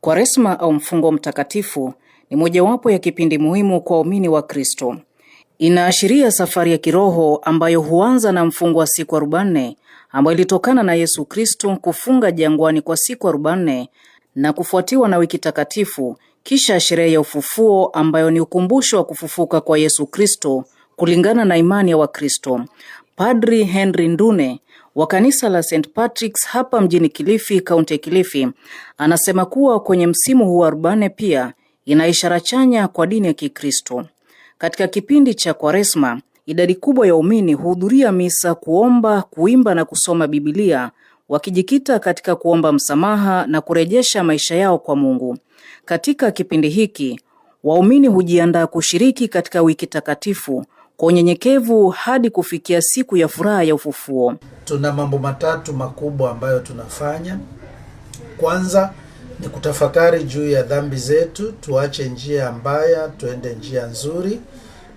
Kwaresma au mfungo mtakatifu ni mojawapo ya kipindi muhimu kwa waumini wa Kristo. Inaashiria safari ya kiroho ambayo huanza na mfungo wa siku 40 ambayo ilitokana na Yesu Kristo kufunga jangwani kwa siku 40 na kufuatiwa na wiki takatifu, kisha sherehe ya ufufuo ambayo ni ukumbusho wa kufufuka kwa Yesu Kristo kulingana na imani ya Wakristo. Padri Henry Ndune wa kanisa la St. Patrick's hapa mjini Kilifi, kaunti ya Kilifi, anasema kuwa kwenye msimu huu 40 pia ina ishara chanya kwa dini ya Kikristo. Katika kipindi cha Kwaresma, idadi kubwa ya waumini huhudhuria misa, kuomba, kuimba na kusoma Biblia, wakijikita katika kuomba msamaha na kurejesha maisha yao kwa Mungu. Katika kipindi hiki, waumini hujiandaa kushiriki katika wiki takatifu kwa unyenyekevu hadi kufikia siku ya furaha ya ufufuo. Tuna mambo matatu makubwa ambayo tunafanya. Kwanza ni kutafakari juu ya dhambi zetu, tuache njia mbaya, tuende njia nzuri.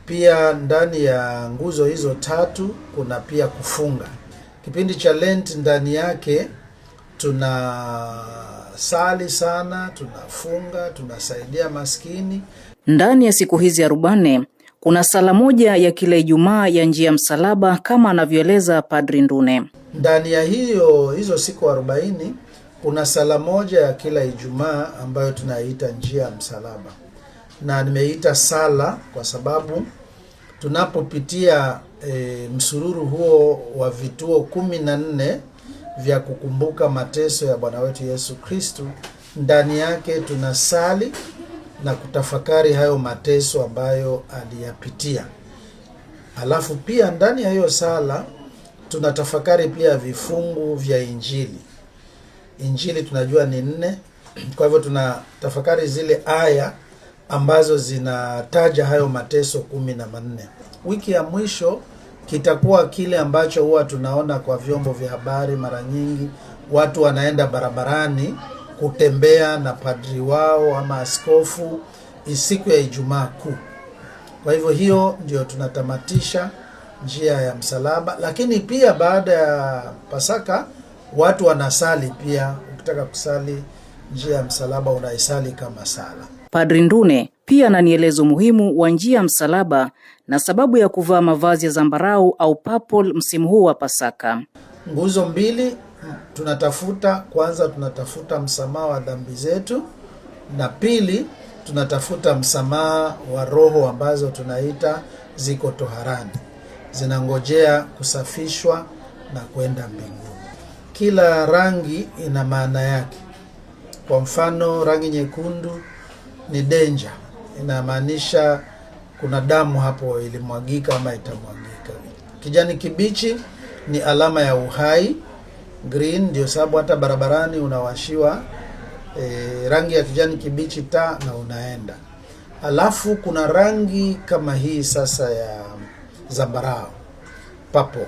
Pia ndani ya nguzo hizo tatu kuna pia kufunga. Kipindi cha Lent ndani yake tunasali sana, tunafunga, tunasaidia maskini. Ndani ya siku hizi 40 kuna sala moja ya kila Ijumaa ya njia ya msalaba kama anavyoeleza Padri Ndune. Ndani ya hizo siku 40 kuna sala moja ya kila Ijumaa ambayo tunaita njia ya msalaba. Na nimeita sala kwa sababu tunapopitia msururu huo wa vituo 14 vya kukumbuka mateso ya Bwana wetu Yesu Kristo, ndani yake tunasali na kutafakari hayo mateso ambayo aliyapitia. Alafu pia ndani ya hiyo sala tunatafakari pia vifungu vya Injili. Injili tunajua ni 4. Kwa hivyo tunatafakari zile aya ambazo zinataja hayo mateso 14. Wiki ya mwisho kitakuwa kile ambacho huwa tunaona kwa vyombo vya habari mara nyingi, watu wanaenda barabarani kutembea na padri wao ama askofu siku ya Ijumaa Kuu. Kwa hivyo hiyo ndio tunatamatisha njia ya msalaba, lakini pia baada ya Pasaka watu wanasali pia. Ukitaka kusali njia ya msalaba unaisali kama sala. Padri Ndune pia ananielezo muhimu wa njia ya msalaba na sababu ya kuvaa mavazi ya zambarau au purple msimu huu wa Pasaka. Nguzo 2 tunatafuta. Kwanza tunatafuta msamaha wa dhambi zetu, na pili tunatafuta msamaha wa roho ambazo tunaita ziko toharani, zinangojea kusafishwa na kwenda mbinguni. Kila rangi ina maana yake. Kwa mfano, rangi nyekundu ni danger, inamaanisha kuna damu hapo ilimwagika ama itamwagika. Kijani kibichi ni alama ya uhai. Green ndio sababu hata barabarani unawashiwa rangi ya kijani kibichi taa na unaenda. Alafu kuna rangi kama hii sasa ya zambarau, purple.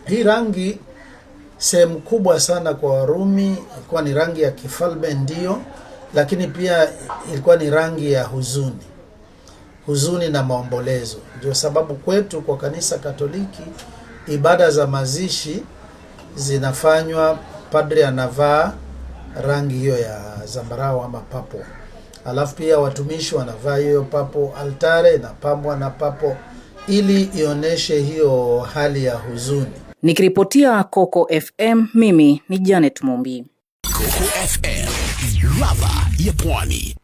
Hii rangi sehemu kubwa sana kwa Warumi ilikuwa ni rangi ya kifalme ndio, lakini pia ilikuwa ni rangi ya huzuni na maombolezo. Ndio sababu kwetu kwa kanisa Katoliki ibada za mazishi zinafanywa, padri anavaa rangi hiyo ya zambarau ama papo. Alafu pia watumishi wanavaa hiyo papo, altare inapambwa na papo ili ioneshe hiyo hali ya huzuni. Nikiripotia Coco FM, mimi ni Janet Mumbi. Coco FM, ladha ya Pwani.